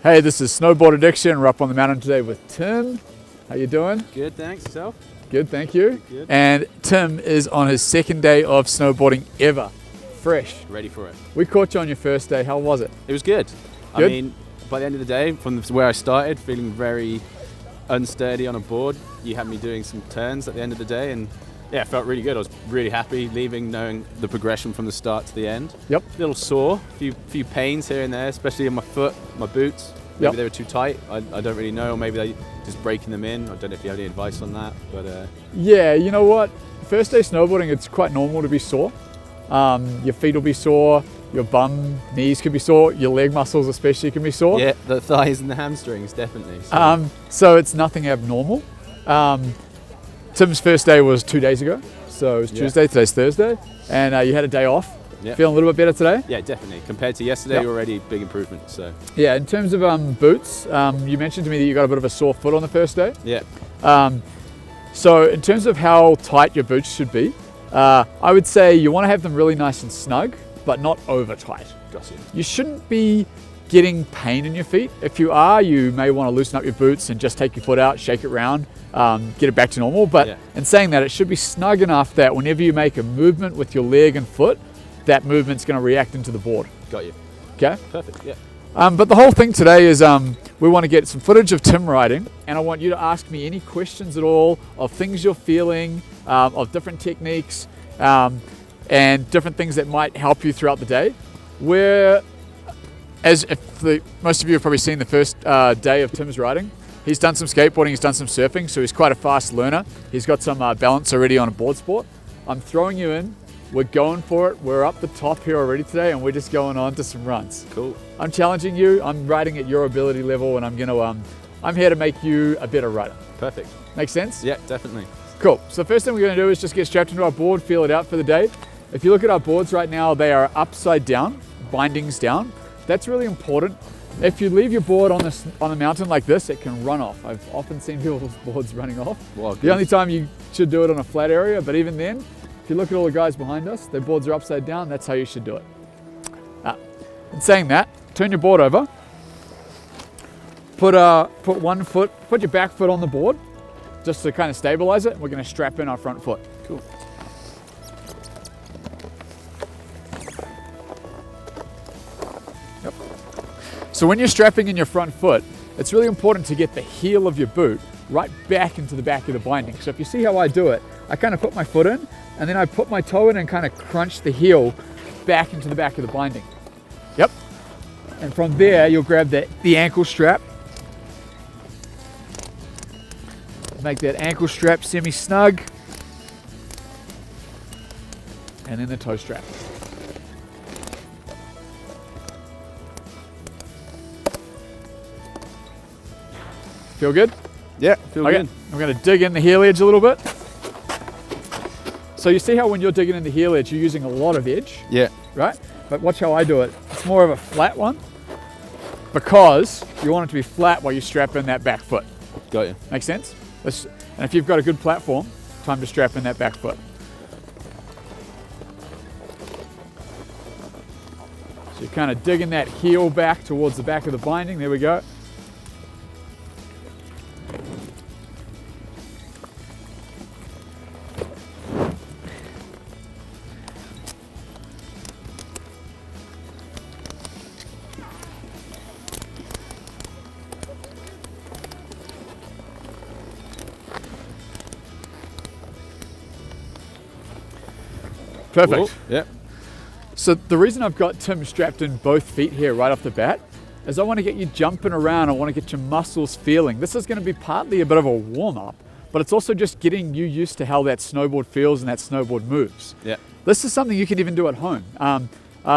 Hey, this is Snowboard Addiction. We're up on the mountain today with Tim. How you doing? Good, thanks. Yourself? Good, thank you. Good. And Tim is on his second day of snowboarding ever. Fresh. Ready for it. We caught you on your first day. How was it? It was good. I Good? mean, by the end of the day, from where I started, feeling very unsturdy on a board, you had me doing some turns at the end of the day, and yeah, it felt really good. I was really happy leaving, knowing the progression from the start to the end. Yep. A little sore, few pains here and there, especially in my foot, my boots. Maybe Yep. they were too tight. I don't really know. Or maybe they just breaking them in. I don't know if you have any advice on that, but Yeah, you know what? First day snowboarding, it's quite normal to be sore. Your feet will be sore, your bum, knees could be sore, your leg muscles especially can be sore. yeah, the thighs and the hamstrings definitely. So. So it's nothing abnormal. Tim's first day was 2 days ago. So it was Tuesday, today's Thursday. And you had a day off. Yeah. Feeling a little bit better today? Yeah, definitely. Compared to yesterday, Yep. already big improvement. So Yeah, in terms of boots, you mentioned to me that you got a bit of a sore foot on the first day. yeah, So in terms of how tight your boots should be, I would say you want to have them really nice and snug, but not over tight. got you. You shouldn't be getting pain in your feet. If you are, you may want to loosen up your boots and just take your foot out, shake it around, get it back to normal. But Yeah. in saying that, it should be snug enough that whenever you make a movement with your leg and foot, that movement's going to react into the board. Got you. Okay? Perfect. Yeah. But the whole thing today is we want to get some footage of Tim riding, and I want you to ask me any questions at all of things you're feeling, of different techniques, and different things that might help you throughout the day. Most of you have probably seen the first day of Tim's riding. He's done some skateboarding, he's done some surfing, so he's quite a fast learner. He's got some balance already on a board sport. I'm throwing you in. We're going for it. We're up the top here already today, and we're just going on to some runs. Cool. I'm challenging you. I'm riding at your ability level, and I'm here to make you a better rider. Perfect. Make sense? Yeah, definitely. Cool. So the first thing we're going to do is just get strapped into our board, feel it out for the day. If you look at our boards right now, they are upside down, bindings down. That's really important. If you leave your board on a mountain like this, it can run off. I've often seen people's boards running off. Well, The only time you should do it on a flat area, but even then, if you look at all the guys behind us, their boards are upside down. That's how you should do it. In saying that, turn your board over. Put your back foot on the board, just to kind of stabilize it. We're going to strap in our front foot. Cool. Yep. So when you're strapping in your front foot, it's really important to get the heel of your boot right back into the back of the binding. So if you see how I do it, I kind of put my foot in, and then I put my toe in and kind of crunch the heel back into the back of the binding. Yep. And from there, you'll grab the ankle strap. Make that ankle strap semi-snug. And then the toe strap. Feel good? Yeah, feel Okay, good. I'm going to dig in the heel edge a little bit. So you see how when you're digging in the heel edge, you're using a lot of edge, Yeah. right? But watch how I do it. It's more of a flat one because you want it to be flat while you strap in that back foot. Got you. Make sense? And if you've got a good platform, time to strap in that back foot. So you're kind of digging that heel back towards the back of the binding. There we go. Perfect. Cool. Yeah. So the reason I've got Tim strapped in both feet here right off the bat is I want to get you jumping around. I want to get your muscles feeling. This is going to be partly a bit of a warm-up, but it's also just getting you used to how that snowboard feels and that snowboard moves. Yeah. This is something you can even do at home.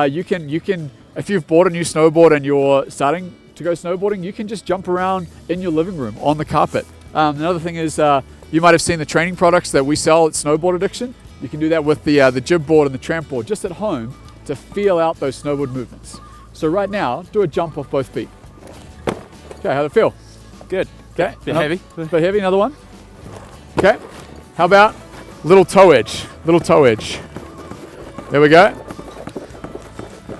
You can, if you've bought a new snowboard and you're starting to go snowboarding, you can just jump around in your living room on the carpet. Another thing is you might have seen the training products that we sell at Snowboard Addiction. You can do that with the jib board and the tramp board just at home to feel out those snowboard movements. So right now, do a jump off both feet. Okay, how'd it feel? Good. Okay. Bit heavy. Bit heavy, another one. Okay. How about little toe edge? Little toe edge. There we go.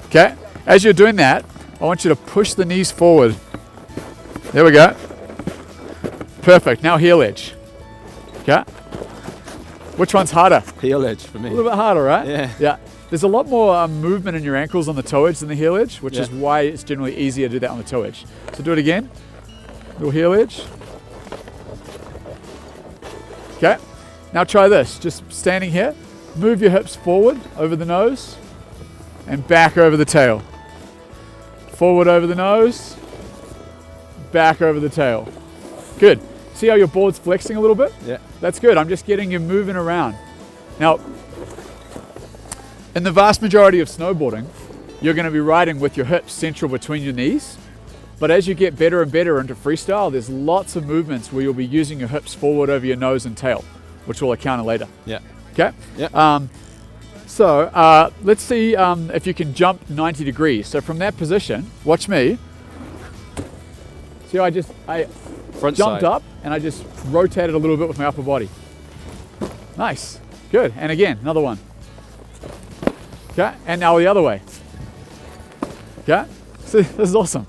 Okay. As you're doing that, I want you to push the knees forward There we go. Perfect. Now heel edge. Okay. Which one's harder? Heel edge for me. A little bit harder, right? Yeah. Yeah. There's a lot more movement in your ankles on the toe edge than the heel edge, which is why it's generally easier to do that on the toe edge. So do it again. Little heel edge. Okay. Now try this. Just standing here. Move your hips forward over the nose and back over the tail. Forward over the nose, back over the tail. Good. See how your board's flexing a little bit? Yeah. That's good. I'm just getting you moving around. Now, in the vast majority of snowboarding, you're going to be riding with your hips central between your knees. But as you get better and better into freestyle, there's lots of movements where you'll be using your hips forward over your nose and tail, which we'll encounter later. Yeah. Okay? Yeah. So let's see if you can jump 90 degrees. So from that position, watch me. See how I Front jumped side. up and I just rotated a little bit with my upper body. Nice. Good. And again, another one. Okay. And now the other way. Okay. See, this is awesome.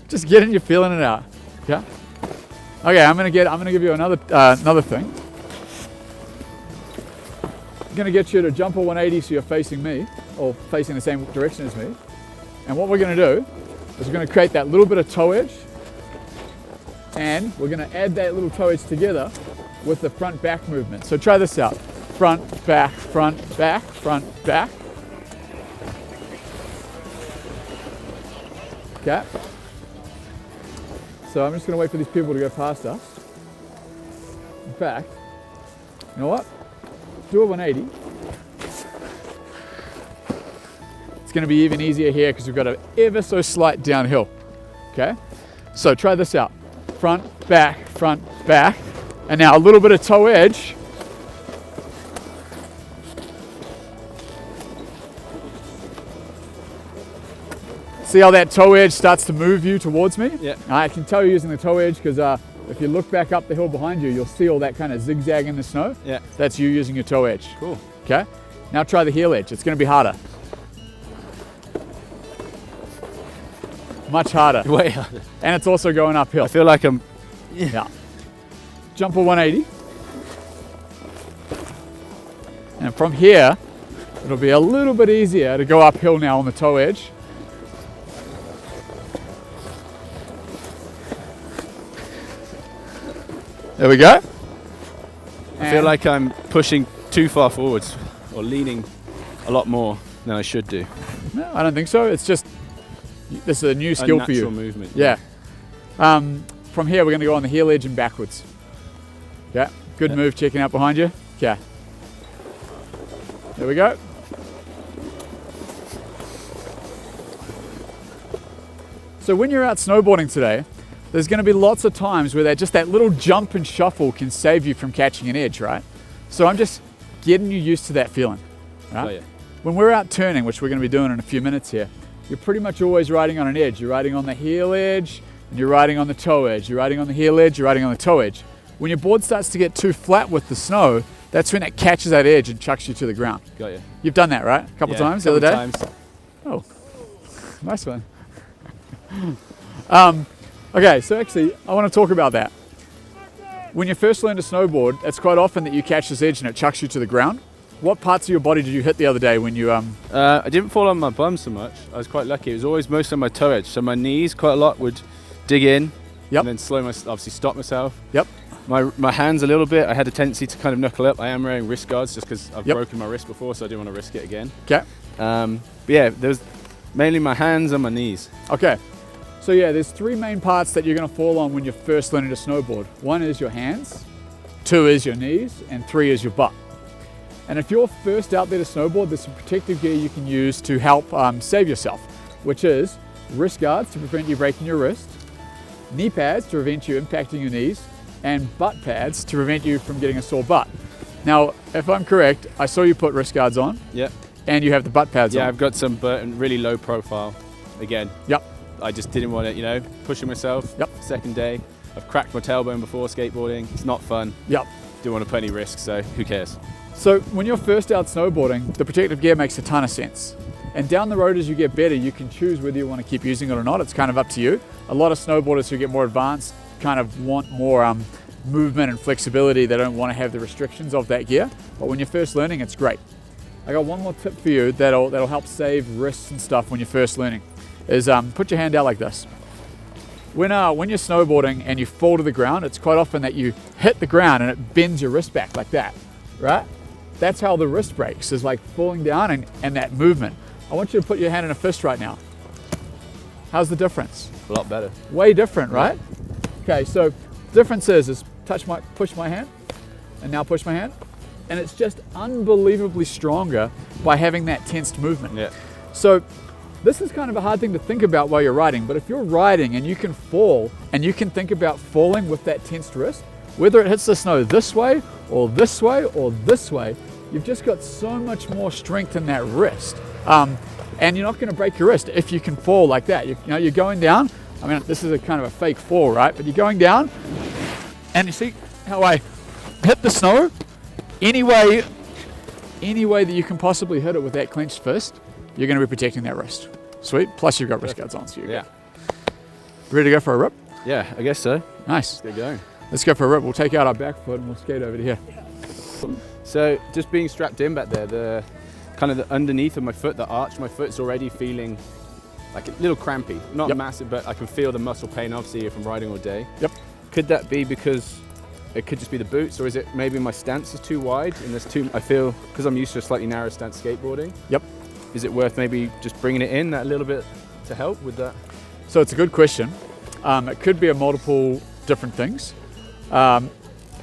Just getting you feeling it out. Okay. Okay. I'm gonna give you another thing. I'm going to get you to jump a 180 so you're facing me, or facing the same direction as me. And what we're going to do is we're going to create that little bit of toe edge, and we're going to add that little toe edge together with the front back movement. So try this out. Front, back, front, back, front, back. Okay. So I'm just going to wait for these people to go past us. In fact, you know what? Do a 180. It's going to be even easier here because we've got an ever so slight downhill. Okay, so try this out. Front, back, and now a little bit of toe edge. See how that toe edge starts to move you towards me? Yeah. I can tell you're using the toe edge because if you look back up the hill behind you, you'll see all that kind of zigzag in the snow. Yeah. That's you using your toe edge. Cool. Okay. Now try the heel edge. It's going to be harder. Much harder. Way harder. And it's also going uphill. I feel like I'm. Yeah. Jump a 180. And from here, it'll be a little bit easier to go uphill now on the toe edge. There we go. I feel like I'm pushing too far forwards or leaning a lot more than I should do. No, I don't think so. It's just, this is a new skill for you. Natural movement. Yeah. From here, we're going to go on the heel edge and backwards. Yeah. Good move, checking out behind you. Yeah. There we go. So when you're out snowboarding today, there's going to be lots of times where that little jump and shuffle can save you from catching an edge, right? So I'm just getting you used to that feeling, right? Oh, yeah. When we're out turning, which we're going to be doing in a few minutes here, you're pretty much always riding on an edge. You're riding on the heel edge, and you're riding on the toe edge. You're riding on the heel edge, you're riding on the toe edge. When your board starts to get too flat with the snow, that's when it catches that edge and chucks you to the ground. Got you. You've done that, right? A couple times the other day? Times. Oh, nice one. Okay, so actually, I want to talk about that. When you first learn to snowboard, it's quite often that you catch this edge and it chucks you to the ground. What parts of your body did you hit the other day when you... I didn't fall on my bum so much. I was quite lucky. It was always most on my toe edge. So my knees quite a lot would dig in and then obviously stop myself. Yep. My hands a little bit. I had a tendency to kind of knuckle up. I am wearing wrist guards just because I've broken my wrist before, so I didn't want to risk it again. Okay. But yeah, there was mainly my hands and my knees. Okay. So yeah, there's three main parts that you're going to fall on when you're first learning to snowboard. One is your hands, two is your knees, and three is your butt. And if you're first out there to snowboard, there's some protective gear you can use to help save yourself, which is wrist guards to prevent you breaking your wrist, knee pads to prevent you impacting your knees, and butt pads to prevent you from getting a sore butt. Now, if I'm correct, I saw you put wrist guards on. Yep. And you have the butt pads on. Yeah, I've got some, but really low profile. Again. Yep. I just didn't want it, pushing myself. Yep. Second day. I've cracked my tailbone before skateboarding. It's not fun. Yep. Don't want to put any risk, so who cares? So when you're first out snowboarding, the protective gear makes a ton of sense. And down the road as you get better, you can choose whether you want to keep using it or not. It's kind of up to you. A lot of snowboarders who get more advanced kind of want more movement and flexibility. They don't want to have the restrictions of that gear. But when you're first learning, it's great. I got one more tip for you that'll help save wrists and stuff when you're first learning, is put your hand out like this. When you're snowboarding and you fall to the ground, it's quite often that you hit the ground and it bends your wrist back like that, right? That's how the wrist breaks, is like falling down and that movement. I want you to put your hand in a fist right now. How's the difference? A lot better. Way different, right? Okay, so difference is push my hand, and now push my hand. And it's just unbelievably stronger by having that tensed movement. Yeah. So this is kind of a hard thing to think about while you're riding, but if you're riding and you can fall and you can think about falling with that tensed wrist, whether it hits the snow this way or this way or this way, you've just got so much more strength in that wrist. And you're not going to break your wrist if you can fall like that. You're going down. I mean, this is a kind of a fake fall, right? But you're going down and you see how I hit the snow any way that you can possibly hit it with that clenched fist. You're going to be protecting that wrist. Sweet. Plus you've got wrist guards on, so you're good. Ready to go for a rip? Yeah, I guess so. Nice. Let's get going. Let's go for a rip. We'll take out our back foot and we'll skate over to here. So just being strapped in back there, the kind of the underneath of my foot, the arch of my foot is already feeling like a little crampy. Not massive, but I can feel the muscle pain obviously if I'm riding all day. Yep. Could that be because it could just be the boots, or is it maybe my stance is too wide and there's too, I feel, because I'm used to a slightly narrow stance skateboarding. Yep. Is it worth maybe just bringing it in that little bit to help with that? So it's a good question. It could be a multiple different things.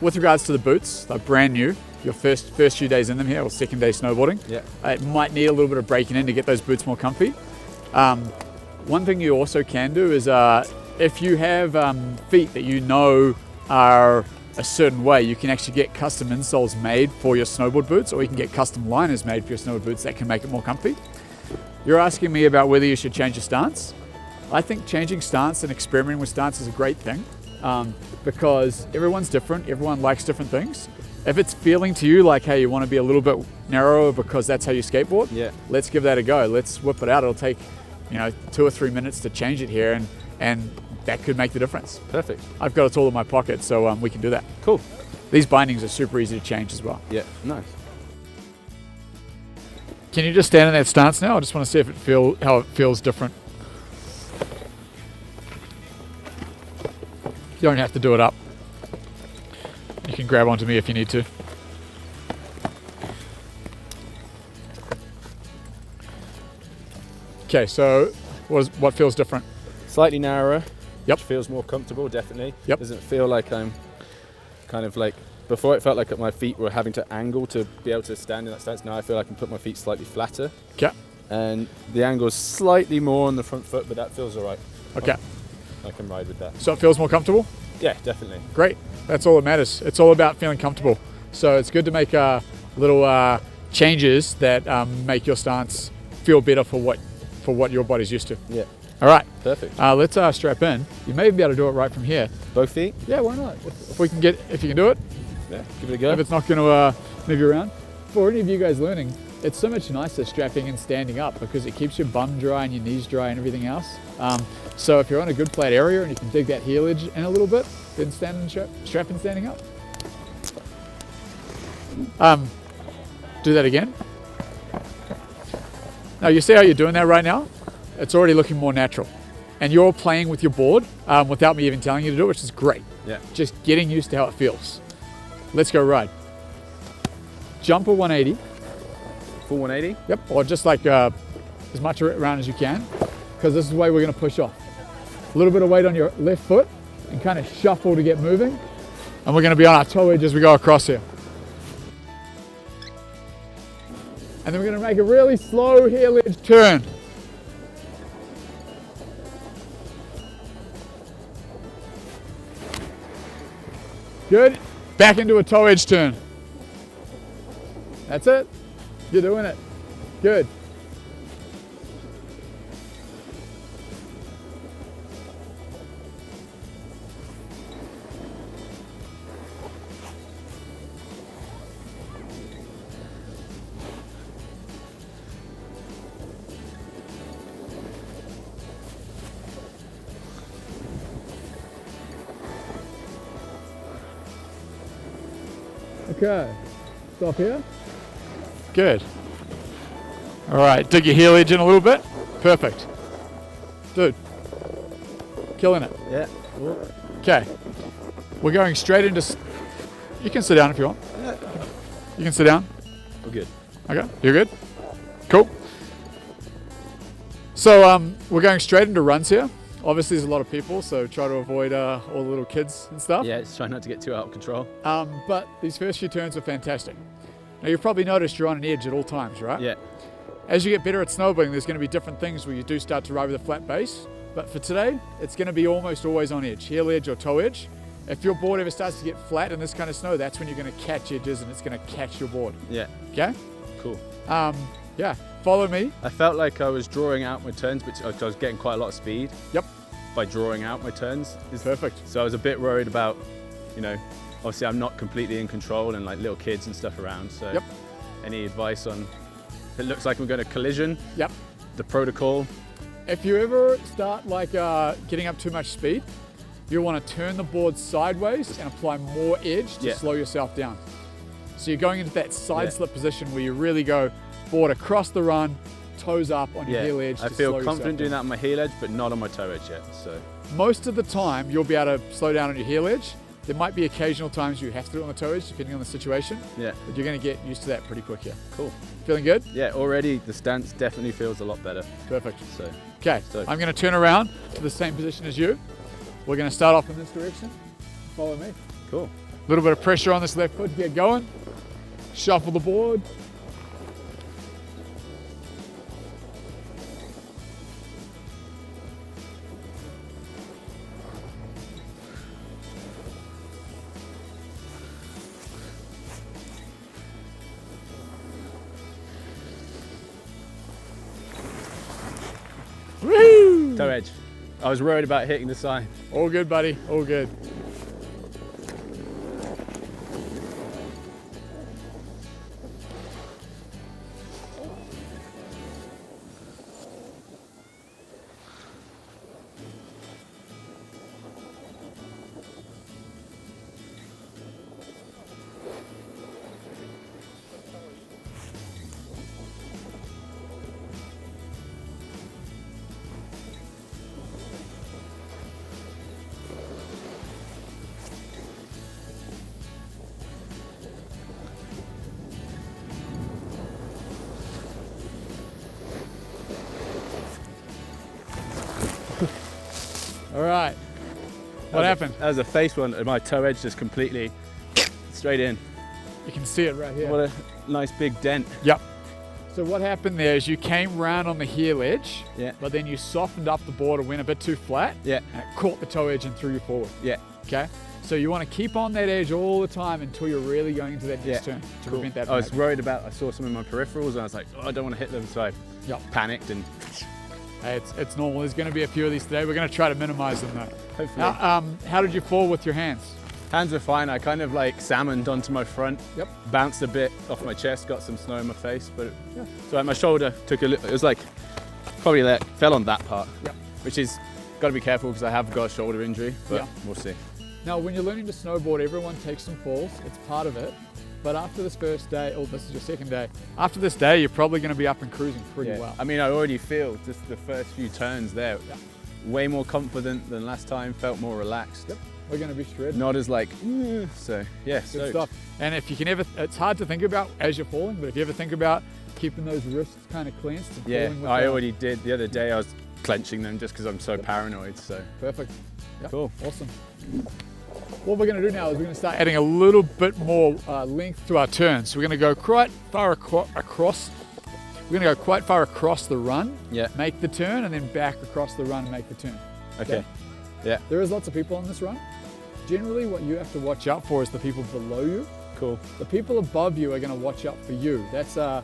With regards to the boots, they're brand new. Your first few days in them here, or second day snowboarding. Yeah. It might need a little bit of breaking in to get those boots more comfy. One thing you also can do is if you have feet that you know are a certain way, you can actually get custom insoles made for your snowboard boots, or you can get custom liners made for your snowboard boots that can make it more comfy. You're asking me about whether you should change your stance. I think changing stance and experimenting with stance is a great thing because everyone's different, everyone likes different things. If it's feeling to you like, hey, you want to be a little bit narrower because that's how you skateboard, let's give that a go. Let's whip it out. It'll take 2 or 3 minutes to change it here, and that could make the difference. Perfect. I've got it all in my pocket, so we can do that. Cool. These bindings are super easy to change as well. Yeah, nice. Can you just stand in that stance now? I just want to see if how it feels different. You don't have to do it up. You can grab onto me if you need to. Okay, so what feels different? Slightly narrower. Yep. Which feels more comfortable, definitely. Yep. Doesn't feel like I'm kind of like, before it felt like my feet were having to angle to be able to stand in that stance. Now I feel like I can put my feet slightly flatter. Okay. And the angle is slightly more on the front foot, but that feels all right. Okay. I can ride with that. So it feels more comfortable? Yeah, definitely. Great. That's all that matters. It's all about feeling comfortable. So it's good to make little changes that make your stance feel better for what your body's used to. Yeah. All right. Perfect. Let's strap in. You may be able to do it right from here. Both feet? Yeah, why not? If you can do it. Yeah, give it a go. If it's not going to move you around. For any of you guys learning, it's so much nicer strapping and standing up because it keeps your bum dry and your knees dry and everything else. So if you're on a good flat area and you can dig that heel edge in a little bit, then stand and strap and standing up. Do that again. Now you see how you're doing that right now? It's already looking more natural. And you're playing with your board without me even telling you to do it, which is great. Yeah. Just getting used to how it feels. Let's go ride. Jump a 180. Full 180? Yep, or just like as much around as you can, because this is the way we're going to push off. A little bit of weight on your left foot and kind of shuffle to get moving. And we're going to be on our toe edge as we go across here. And then we're going to make a really slow heel edge turn. Good. Back into a toe edge turn. That's it. You're doing it. Good. Okay, stop here. Good. All right, dig your heel edge in a little bit. Perfect. Dude, killing it. Yeah. Okay, we're going straight into... You can sit down if you want. Yeah. You can sit down. We're good. Okay, you're good? Cool. So we're going straight into runs here. Obviously there's a lot of people, so try to avoid all the little kids and stuff. Yeah, just try not to get too out of control. But these first few turns are fantastic. Now you've probably noticed you're on an edge at all times, right? Yeah. As you get better at snowboarding, there's going to be different things where you do start to ride with a flat base. But for today, it's going to be almost always on edge, heel edge or toe edge. If your board ever starts to get flat in this kind of snow, that's when you're going to catch edges and it's going to catch your board. Yeah. Okay? Cool. Yeah, follow me. I felt like I was drawing out my turns, but I was getting quite a lot of speed. Yep. By drawing out my turns. Perfect. So I was a bit worried about, obviously I'm not completely in control and like little kids and stuff around. So yep. Any advice on, if it looks like we're going to collision? Yep. The protocol? If you ever start like getting up too much speed, you want to turn the board sideways and apply more edge to slow yourself down. So you're going into that side slip position where you really go board across the run, toes up on your heel edge. I feel confident doing that on my heel edge, but not on my toe edge yet. So most of the time you'll be able to slow down on your heel edge. There might be occasional times you have to do it on the toe edge, depending on the situation. Yeah. But you're going to get used to that pretty quick here. Cool. Feeling good? Yeah, already the stance definitely feels a lot better. Perfect. So, okay, I'm going to turn around to the same position as you. We're going to start off in this direction. Follow me. Cool. A little bit of pressure on this left foot to get going. Shuffle the board. Woo! Toe edge. I was worried about hitting the sign. All good, buddy. All good. All right. What happened? That was a face one, and my toe edge just completely straight in. You can see it right here. What a nice big dent. Yep. So what happened there is you came round on the heel edge, but then you softened up the board and went a bit too flat, and it caught the toe edge and threw you forward. Yeah. Okay? So you want to keep on that edge all the time until you're really going into that next turn to prevent that. I was worried about, I saw some in my peripherals and I was like, oh, I don't want to hit them, so I panicked and... Hey, it's normal. There's going to be a few of these today. We're going to try to minimize them though. Hopefully. Now, how did you fall with your hands? Hands were fine. I kind of like salmoned onto my front, bounced a bit off my chest, got some snow in my face, but so my shoulder took a little, it was like, probably fell on that part, which is, got to be careful because I have got a shoulder injury, but we'll see. Now, when you're learning to snowboard, everyone takes some falls. It's part of it. But after this first day, this is your second day, after this day, you're probably going to be up and cruising pretty well. I mean, I already feel just the first few turns there, way more confident than last time, felt more relaxed. We're going to be shredded. Not as like, so yeah. Good stuff. And if you can ever, it's hard to think about as you're falling, but if you ever think about keeping those wrists kind of clenched. And falling with I already did. The other day I was clenching them just because I'm so paranoid, so. Perfect. Cool. Awesome. What we're going to do now is we're going to start adding a little bit more length to our turns. So we're going to go quite far across. We're going to go quite far across the run, make the turn, and then back across the run and make the turn. Okay. Yeah. There is lots of people on this run. Generally, what you have to watch out for is the people below you. Cool. The people above you are going to watch out for you. That's the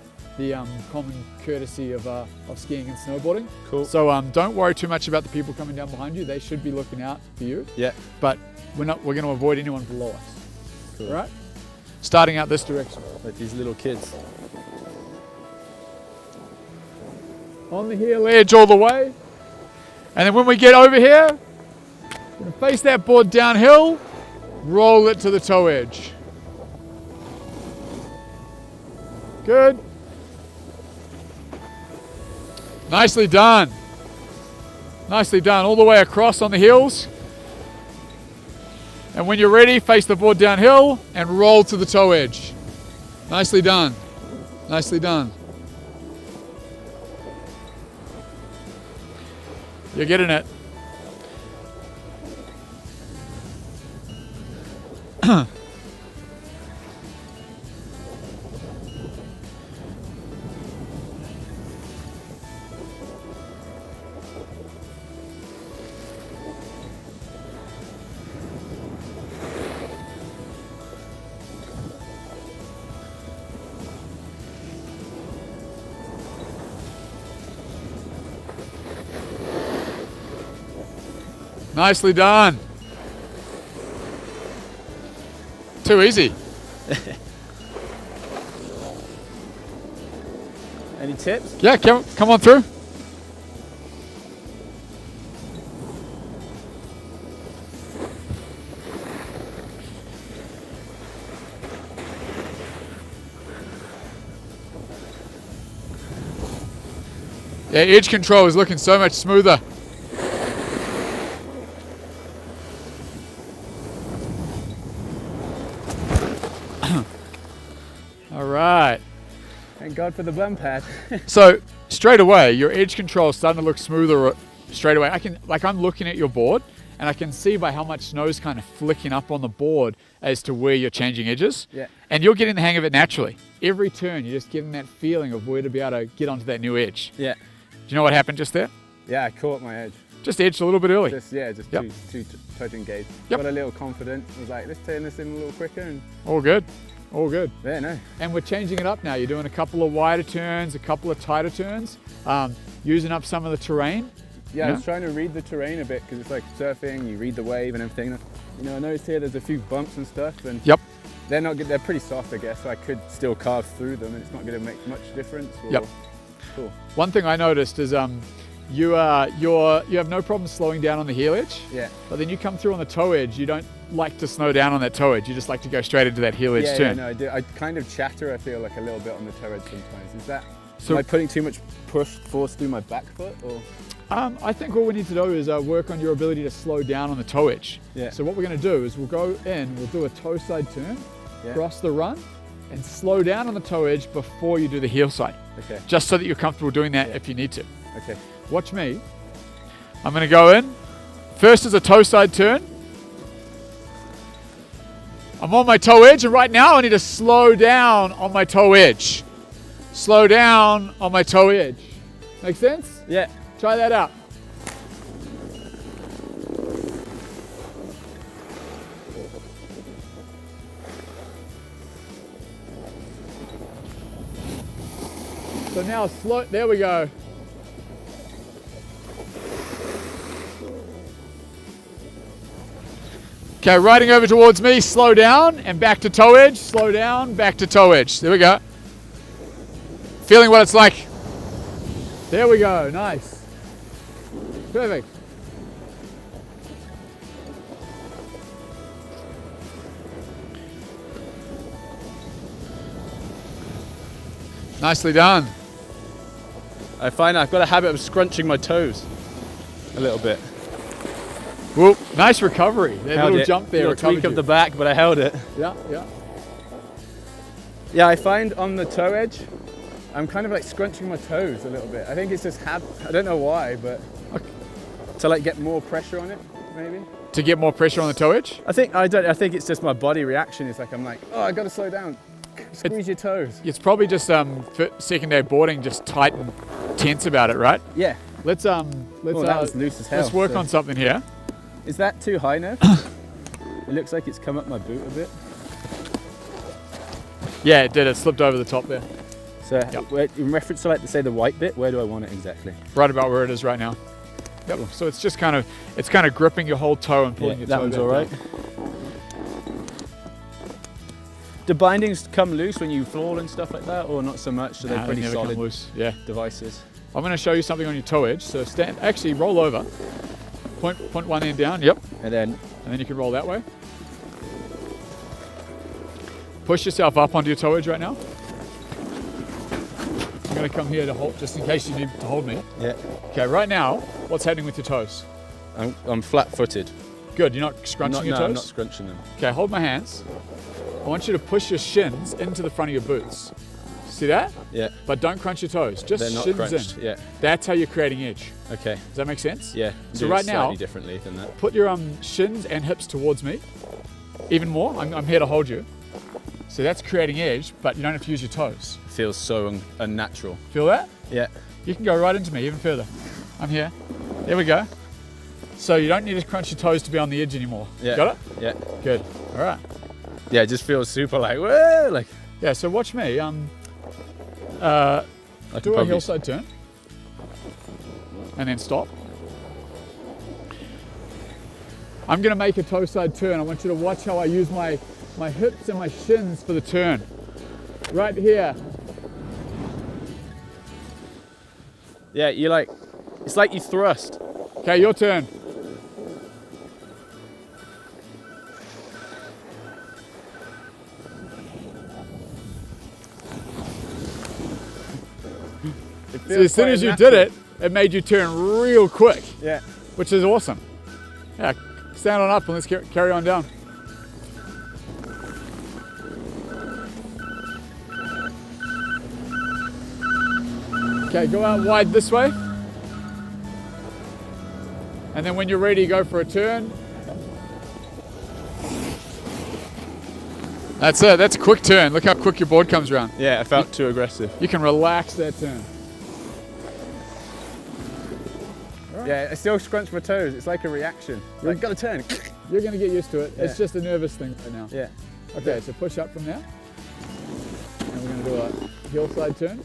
common courtesy of skiing and snowboarding. Cool. So don't worry too much about the people coming down behind you. They should be looking out for you. Yeah. But we're going to avoid anyone below us. Cool. All right? Starting out this direction. Like these little kids. On the heel edge all the way. And then when we get over here, we're going to face that board downhill, roll it to the toe edge. Good. Nicely done. Nicely done. All the way across on the heels. And when you're ready, face the board downhill and roll to the toe edge. Nicely done. Nicely done. You're getting it. Nicely done. Too easy. Any tips? Yeah, come on through. Yeah, edge control is looking so much smoother. All right. Thank God for the bum pad. So straight away, your edge control is starting to look smoother straight away. I'm looking at your board and I can see by how much snow's kind of flicking up on the board as to where you're changing edges. Yeah. And you're getting the hang of it naturally. Every turn, you're just getting that feeling of where to be able to get onto that new edge. Yeah. Do you know what happened just there? Yeah, I caught my edge. Just edged a little bit early. Just Yep. too touch engaged. Yep. Got a little confident. I was like, let's turn this in a little quicker. And All good. All good. yeah, no. And we're changing it up now. You're doing a couple of wider turns, a couple of tighter turns, using up some of the terrain. Yeah, I Yeah. was trying to read the terrain a bit because it's like surfing. You read the wave and everything. You know, I noticed here there's a few bumps and stuff, and Yep. they're not good. They're pretty soft, I guess. So I could still carve through them, and it's not going to make much difference. Or, Yep. Cool. One thing I noticed is you have no problem slowing down on the heel edge, Yeah. but then you come through on the toe edge. You don't like to slow down on that toe edge. You just like to go straight into that heel edge Yeah, turn. no, I do. I kind of chatter. I feel like a little bit on the toe edge sometimes. Is that? So- Am I putting too much force through my back foot, or? I think what we need to do is work on your ability to slow down on the toe edge. Yeah. So what we're going to do is we'll go in, we'll do a toe side turn, Yeah. cross the run, and slow down on the toe edge before you do the heel side. Okay. Just so that you're comfortable doing that Yeah. if you need to. Okay. Watch me. I'm going to go in. First is a toe side turn. I'm on my toe edge, and right now I need to slow down on my toe edge. Slow down on my toe edge. Make sense? Yeah. Try that out. So now slow, there we go. Okay, riding over towards me, slow down and back to toe edge, slow down, back to toe edge. There we go. Feeling what it's like. There we go, nice. Perfect. Nicely done. I find I've got a habit of scrunching my toes a little bit. Whoop, nice recovery. That Held little it. jump there Little recovered tweak of you. the back, but I held it. Yeah, yeah. Yeah, I find on the toe edge, I'm kind of like scrunching my toes a little bit. I think it's just I don't know why, but to like get more pressure on it, maybe. To get more pressure on the toe edge? I think it's just my body reaction. It's like I'm like, oh, I got to slow down. Squeeze your toes. It's probably just for secondary boarding, just tight and tense about it, right? Yeah. Let's That was loose as hell. let's work so- on something here. Is that too high now? It looks like it's come up my boot a bit. Yeah, it did. It slipped over the top there. So Yep. in reference to say the white bit, where do I want it exactly? Right about where it is right now. Yep. So it's just kind of gripping your whole toe and pulling your toe that one's back all right. down. Do bindings come loose when you fall and stuff like that, or not so much? So Nah, they're pretty never come solid loose. Yeah. devices. I'm going to show you something on your toe edge. So actually roll over. Point one end down. Yep. And then And then you can roll that way. Push yourself up onto your toe edge right now. going to come here to hold, just in case you need to hold me. Yeah. Okay, right now, what's happening with your toes? I'm flat-footed. Good, you're not scrunching your toes? No, I'm not scrunching them. Okay, hold my hands. I want you to push your shins into the front of your boots. See that? Yeah. But don't crunch your toes, just They're not shins crunched. in. Yeah. That's how you're creating edge. Okay. Does that make sense? Yeah. So do right it now, slightly differently than that. put your shins and hips towards me. Even more, I'm here to hold you. So that's creating edge, but you don't have to use your toes. Feels so unnatural. Feel that? Yeah. You can go right into me even further. I'm here. There we go. So you don't need to crunch your toes to be on the edge anymore. Yeah. Got it? Yeah. Good. All right. Yeah, it just feels super like, whoa, like. Yeah, so watch me. Do a hillside turn. And then stop. I'm going to make a toe side turn. I want you to watch how I use my hips and my shins for the turn. Right here. Yeah, you like, it's like you thrust. Okay, your turn. So as soon as you did it, it made you turn real quick. Yeah. Which is awesome. Yeah, stand on up and let's carry on down. Okay, go out wide this way. And then when you're ready, go for a turn. That's it, that's a quick turn. Look how quick your board comes around. Yeah, I felt too aggressive. You can relax that turn. Yeah, I still scrunch my toes. It's like a reaction. Like, gotta turn. You're gonna get used to it. Yeah. It's just a nervous thing right now. Yeah. Okay, so push up from there. And we're gonna do a hillside turn.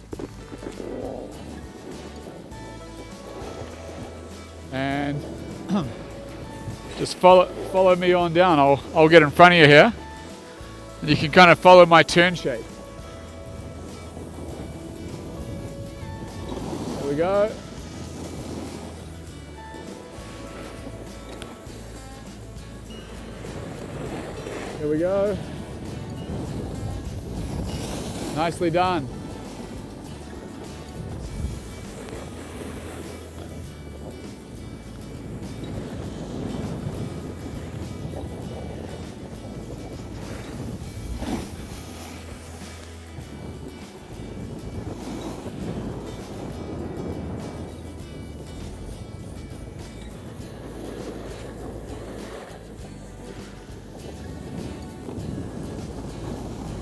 And just follow me on down. I'll get in front of you here. And you can kind of follow my turn shape. There we go. Here we go. Nicely done.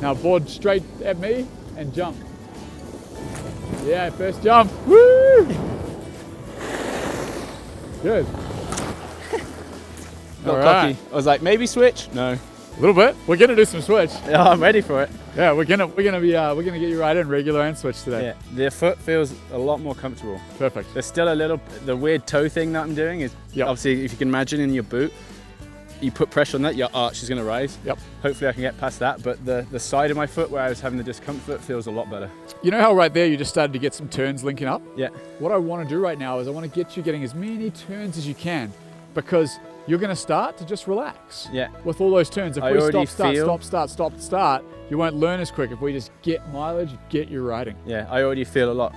Now board straight at me and jump. Yeah, first jump. Woo! Good. Got cocky. I was like, maybe switch? No. A little bit. We're gonna do some switch. Yeah, I'm ready for it. Yeah, we're gonna get you right in regular and switch today. Yeah, the foot feels a lot more comfortable. Perfect. There's still the weird toe thing that I'm doing is obviously, if you can imagine in your boot, you put pressure on that, your arch is going to rise. Yep. Hopefully I can get past that, but the side of my foot where I was having the discomfort feels a lot better. You know how right there you just started to get some turns linking up? Yeah. What I want to do right now is I want to get you getting as many turns as you can, because you're going to start to just relax. Yeah. With all those turns. If I we already stop, you won't learn as quick. If we just get mileage, get your riding. Yeah, I already feel a lot.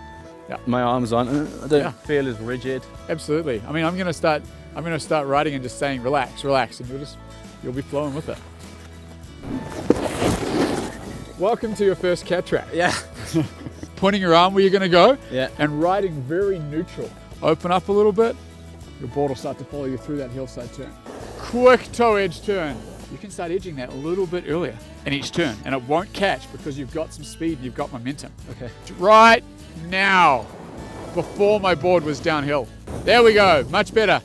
Yeah. My arms aren't, I don't feel as rigid. Absolutely. I mean, I'm going to start riding and just saying relax, relax, and you'll be flowing with it. Welcome to your first cat track. Yeah. Pointing your arm where you're going to go. Yeah. And riding very neutral. Open up a little bit. Your board will start to follow you through that hillside turn. Quick toe edge turn. You can start edging that a little bit earlier in each turn, and it won't catch because you've got some speed and you've got momentum. Okay. Right now, before my board was downhill. There we go, much better.